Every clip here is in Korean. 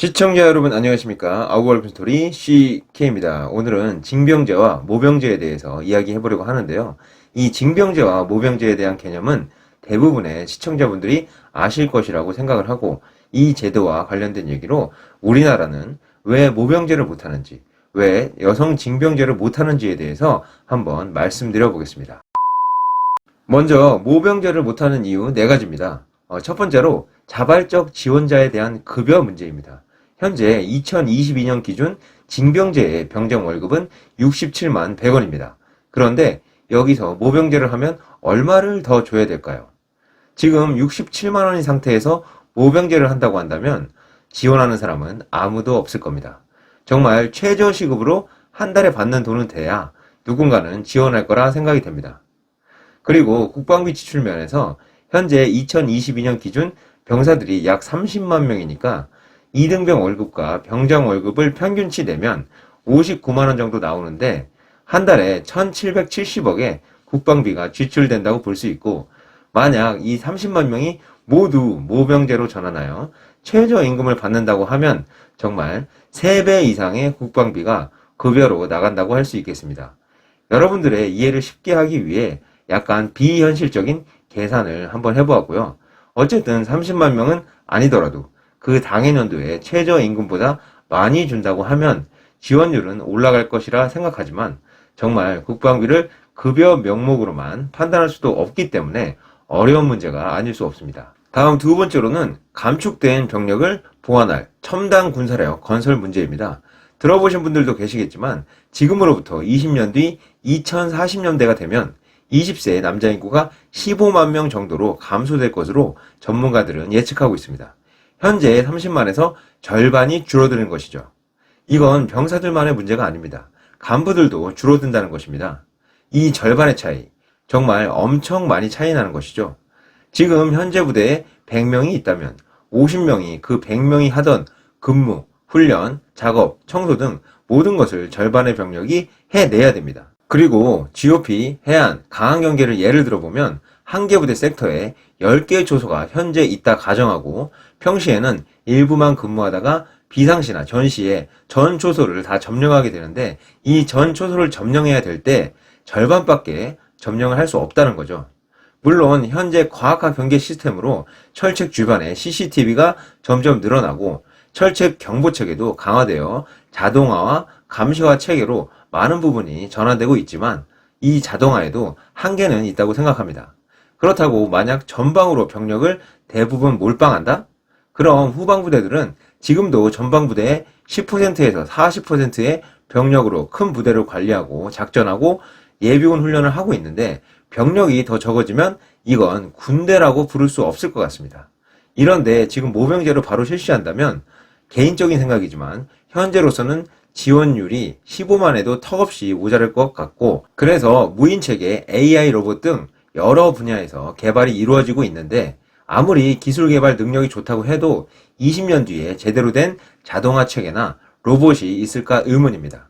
시청자 여러분 안녕하십니까. 아우얼픈 스토리 CK입니다. 오늘은 징병제와 모병제에 대해서 이야기해보려고 하는데요. 이 징병제와 모병제에 대한 개념은 대부분의 시청자분들이 아실 것이라고 생각을 하고, 이 제도와 관련된 얘기로 우리나라는 왜 모병제를 못하는지, 왜 여성 징병제를 못하는지에 대해서 한번 말씀드려 보겠습니다. 먼저 모병제를 못하는 이유 4가지입니다. 첫 번째로 자발적 지원자에 대한 급여 문제입니다. 현재 2022년 기준 징병제의 병장 월급은 67만 100원입니다. 그런데 여기서 모병제를 하면 얼마를 더 줘야 될까요? 지금 67만 원인 상태에서 모병제를 한다고 한다면 지원하는 사람은 아무도 없을 겁니다. 정말 최저시급으로 한 달에 받는 돈은 돼야 누군가는 지원할 거라 생각이 됩니다. 그리고 국방비 지출 면에서 현재 2022년 기준 병사들이 약 30만 명이니까 2등병 월급과 병장 월급을 평균치 내면 59만 원 정도 나오는데, 한 달에 1770억의 국방비가 지출된다고 볼 수 있고, 만약 이 30만 명이 모두 모병제로 전환하여 최저임금을 받는다고 하면 정말 3배 이상의 국방비가 급여로 나간다고 할 수 있겠습니다. 여러분들의 이해를 쉽게 하기 위해 약간 비현실적인 계산을 한번 해보았고요. 어쨌든 30만 명은 아니더라도 그 당해년도에 최저임금보다 많이 준다고 하면 지원율은 올라갈 것이라 생각하지만, 정말 국방비를 급여 명목으로만 판단할 수도 없기 때문에 어려운 문제가 아닐 수 없습니다. 다음 두 번째로는 감축된 병력을 보완할 첨단 군사력 건설 문제입니다. 들어보신 분들도 계시겠지만 지금으로부터 20년 뒤 2040년대가 되면 20세 남자 인구가 15만 명 정도로 감소될 것으로 전문가들은 예측하고 있습니다. 현재 30만에서 절반이 줄어드는 것이죠. 이건 병사들만의 문제가 아닙니다. 간부들도 줄어든다는 것입니다. 이 절반의 차이, 정말 엄청 많이 차이 나는 것이죠. 지금 현재 부대에 100명이 있다면 50명이 그 100명이 하던 근무, 훈련, 작업, 청소 등 모든 것을 절반의 병력이 해내야 됩니다. 그리고 GOP, 해안, 강한경계를 예를 들어보면 한 개 부대 섹터에 10개의 초소가 현재 있다 가정하고, 평시에는 일부만 근무하다가 비상시나 전시에 전 초소를 다 점령하게 되는데, 이 전 초소를 점령해야 될 때 절반밖에 점령을 할 수 없다는 거죠. 물론 현재 과학화 경계 시스템으로 철책 주변에 CCTV가 점점 늘어나고 철책 경보 체계도 강화되어 자동화와 감시화 체계로 많은 부분이 전환되고 있지만, 이 자동화에도 한계는 있다고 생각합니다. 그렇다고 만약 전방으로 병력을 대부분 몰빵한다? 그럼 후방부대들은 지금도 전방부대의 10%에서 40%의 병력으로 큰 부대를 관리하고 작전하고 예비군 훈련을 하고 있는데, 병력이 더 적어지면 이건 군대라고 부를 수 없을 것 같습니다. 이런데 지금 모병제를 바로 실시한다면, 개인적인 생각이지만 현재로서는 지원율이 15만에도 턱없이 모자랄 것 같고, 그래서 무인체계, AI 로봇 등 여러 분야에서 개발이 이루어지고 있는데, 아무리 기술 개발 능력이 좋다고 해도 20년 뒤에 제대로 된 자동화 체계나 로봇이 있을까 의문입니다.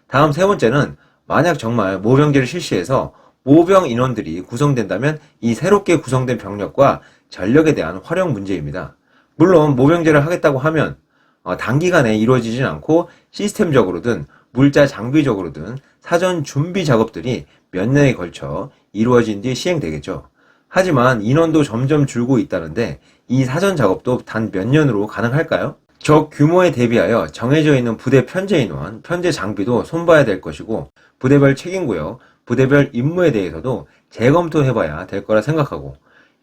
다음 세 번째는, 만약 정말 모병제를 실시해서 모병 인원들이 구성된다면 이 새롭게 구성된 병력과 전력에 대한 활용 문제입니다. 물론 모병제를 하겠다고 하면 단기간에 이루어지진 않고 시스템적으로든 물자 장비적으로든 사전 준비 작업들이 몇 년에 걸쳐 이루어진 뒤 시행되겠죠. 하지만 인원도 점점 줄고 있다는데 이 사전 작업도 단 몇 년으로 가능할까요? 적 규모에 대비하여 정해져 있는 부대 편제 인원, 편제 장비도 손봐야 될 것이고, 부대별 책임구역, 부대별 임무에 대해서도 재검토해봐야 될 거라 생각하고,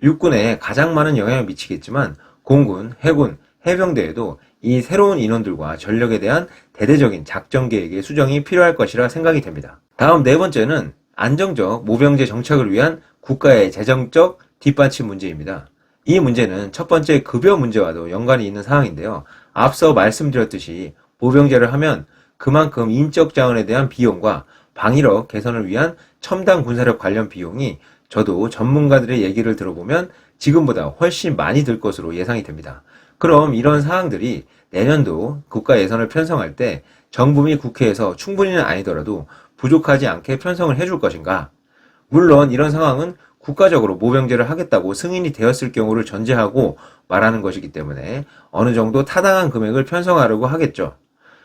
육군에 가장 많은 영향을 미치겠지만 공군, 해군, 해병대에도 이 새로운 인원들과 전력에 대한 대대적인 작전 계획의 수정이 필요할 것이라 생각이 됩니다. 다음 네 번째는 안정적 모병제 정착을 위한 국가의 재정적 뒷받침 문제입니다. 이 문제는 첫 번째 급여 문제와도 연관이 있는 사항인데요. 앞서 말씀드렸듯이 모병제를 하면 그만큼 인적 자원에 대한 비용과 방위력 개선을 위한 첨단 군사력 관련 비용이, 저도 전문가들의 얘기를 들어보면 지금보다 훨씬 많이 들 것으로 예상이 됩니다. 그럼 이런 사항들이 내년도 국가 예산을 편성할 때 정부 및 국회에서 충분히는 아니더라도 부족하지 않게 편성을 해줄 것인가? 물론 이런 상황은 국가적으로 모병제를 하겠다고 승인이 되었을 경우를 전제하고 말하는 것이기 때문에 어느 정도 타당한 금액을 편성하려고 하겠죠.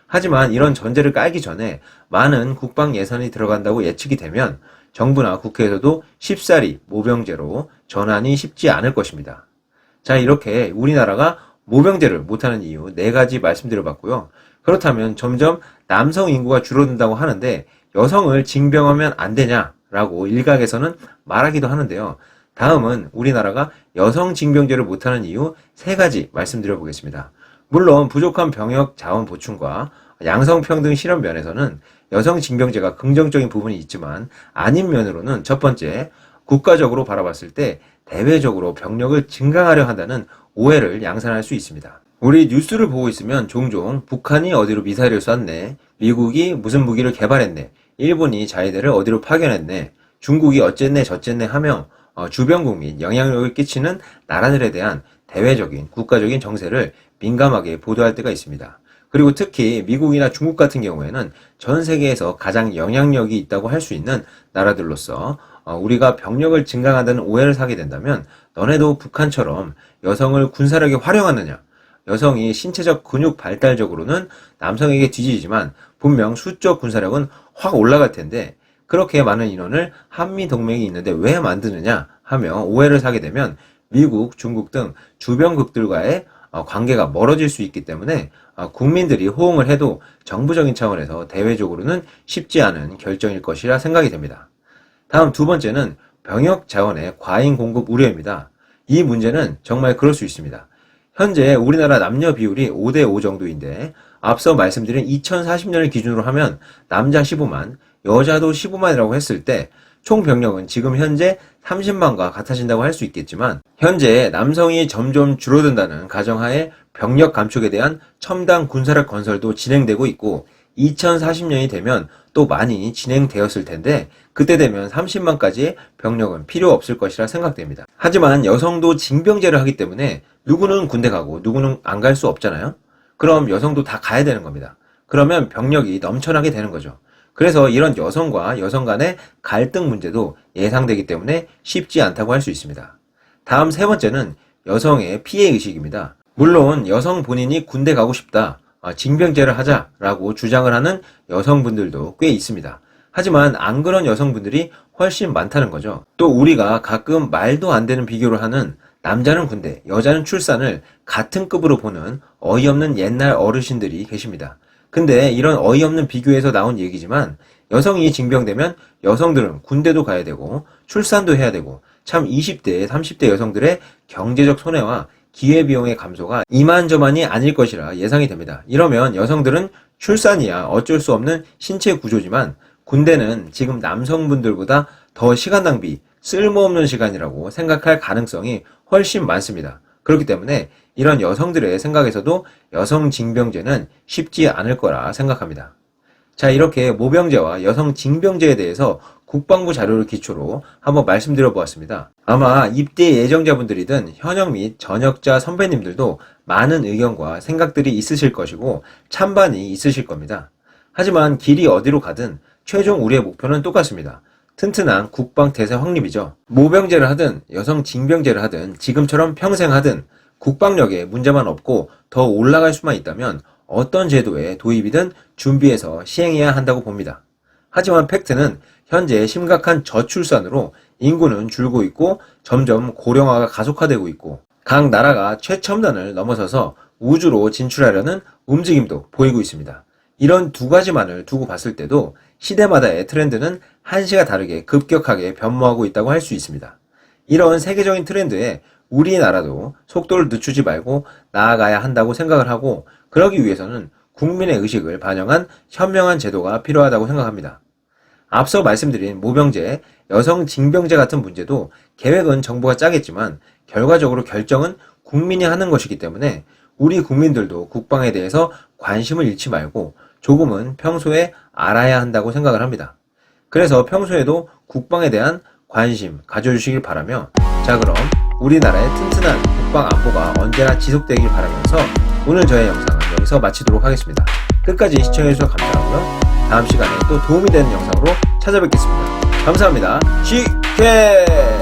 하지만 이런 전제를 깔기 전에 많은 국방 예산이 들어간다고 예측이 되면 정부나 국회에서도 쉽사리 모병제로 전환이 쉽지 않을 것입니다. 자, 이렇게 우리나라가 모병제를 못하는 이유 4가지 말씀드려봤고요. 그렇다면 점점 남성 인구가 줄어든다고 하는데 여성을 징병하면 안 되냐라고 일각에서는 말하기도 하는데요. 다음은 우리나라가 여성 징병제를 못하는 이유 3가지 말씀드려보겠습니다. 물론 부족한 병역 자원 보충과 양성평등 실현 면에서는 여성 징병제가 긍정적인 부분이 있지만 아닌 면으로는 첫 번째, 국가적으로 바라봤을 때 대외적으로 병력을 증강하려 한다는 오해를 양산할 수 있습니다. 우리 뉴스를 보고 있으면 종종 북한이 어디로 미사일을 쐈네, 미국이 무슨 무기를 개발했네, 일본이 자위대를 어디로 파견했네, 중국이 어쨌네 저쨌네 하며 주변국 및 영향력을 끼치는 나라들에 대한 대외적인 국가적인 정세를 민감하게 보도할 때가 있습니다. 그리고 특히 미국이나 중국 같은 경우에는 전 세계에서 가장 영향력이 있다고 할 수 있는 나라들로서 우리가 병력을 증강한다는 오해를 사게 된다면 너네도 북한처럼 여성을 군사력에 활용하느냐, 여성이 신체적 근육 발달적으로는 남성에게 뒤지지만 분명 수적 군사력은 확 올라갈 텐데 그렇게 많은 인원을 한미동맹이 있는데 왜 만드느냐 하며 오해를 사게 되면 미국, 중국 등 주변국들과의 관계가 멀어질 수 있기 때문에 국민들이 호응을 해도 정부적인 차원에서 대외적으로는 쉽지 않은 결정일 것이라 생각이 됩니다. 다음 2번째는 병역 자원의 과잉 공급 우려입니다. 이 문제는 정말 그럴 수 있습니다. 현재 우리나라 남녀 비율이 5대5 정도인데 앞서 말씀드린 2040년을 기준으로 하면 남자 15만, 여자도 15만이라고 했을 때 총 병력은 지금 현재 30만과 같아진다고 할 수 있겠지만 현재 남성이 점점 줄어든다는 가정하에 병력 감축에 대한 첨단 군사력 건설도 진행되고 있고 2040년이 되면 또 많이 진행되었을 텐데 그때 되면 30만까지의 병력은 필요 없을 것이라 생각됩니다. 하지만 여성도 징병제를 하기 때문에 누구는 군대 가고 누구는 안 갈 수 없잖아요. 그럼 여성도 다 가야 되는 겁니다. 그러면 병력이 넘쳐나게 되는 거죠. 그래서 이런 여성과 여성 간의 갈등 문제도 예상되기 때문에 쉽지 않다고 할 수 있습니다. 다음 3번째는 여성의 피해의식입니다. 물론 여성 본인이 군대 가고 싶다, 징병제를 하자라고 주장을 하는 여성분들도 꽤 있습니다. 하지만 안 그런 여성분들이 훨씬 많다는 거죠. 또 우리가 가끔 말도 안 되는 비교를 하는 남자는 군대, 여자는 출산을 같은 급으로 보는 어이없는 옛날 어르신들이 계십니다. 근데 이런 어이없는 비교에서 나온 얘기지만 여성이 징병되면 여성들은 군대도 가야 되고 출산도 해야 되고 참 20대, 30대 여성들의 경제적 손해와 기회비용의 감소가 이만저만이 아닐 것이라 예상이 됩니다. 이러면 여성들은 출산이야 어쩔 수 없는 신체 구조지만 군대는 지금 남성분들보다 더 시간 낭비, 쓸모없는 시간이라고 생각할 가능성이 훨씬 많습니다. 그렇기 때문에 이런 여성들의 생각에서도 여성 징병제는 쉽지 않을 거라 생각합니다. 자, 이렇게 모병제와 여성 징병제에 대해서 국방부 자료를 기초로 한번 말씀드려 보았습니다. 아마 입대 예정자분들이든 현역 및 전역자 선배님들도 많은 의견과 생각들이 있으실 것이고 찬반이 있으실 겁니다. 하지만 길이 어디로 가든 최종 우리의 목표는 똑같습니다. 튼튼한 국방 태세 확립이죠. 모병제를 하든 여성 징병제를 하든 지금처럼 평생 하든 국방력에 문제만 없고 더 올라갈 수만 있다면 어떤 제도의 도입이든 준비해서 시행해야 한다고 봅니다. 하지만 팩트는 현재 심각한 저출산으로 인구는 줄고 있고 점점 고령화가 가속화되고 있고 각 나라가 최첨단을 넘어서서 우주로 진출하려는 움직임도 보이고 있습니다. 이런 2가지만을 두고 봤을 때도 시대마다의 트렌드는 한시가 다르게 급격하게 변모하고 있다고 할 수 있습니다. 이런 세계적인 트렌드에 우리나라도 속도를 늦추지 말고 나아가야 한다고 생각을 하고 그러기 위해서는 국민의 의식을 반영한 현명한 제도가 필요하다고 생각합니다. 앞서 말씀드린 모병제, 여성 징병제 같은 문제도 계획은 정부가 짜겠지만 결과적으로 결정은 국민이 하는 것이기 때문에 우리 국민들도 국방에 대해서 관심을 잃지 말고 조금은 평소에 알아야 한다고 생각을 합니다. 그래서 평소에도 국방에 대한 관심 가져주시길 바라며 자, 그럼 우리나라의 튼튼한 국방 안보가 언제나 지속되길 바라면서 오늘 저의 영상은 여기서 마치도록 하겠습니다. 끝까지 시청해주셔서 감사하고요. 다음 시간에 또 도움이 되는 영상으로 찾아뵙겠습니다. 감사합니다. GK!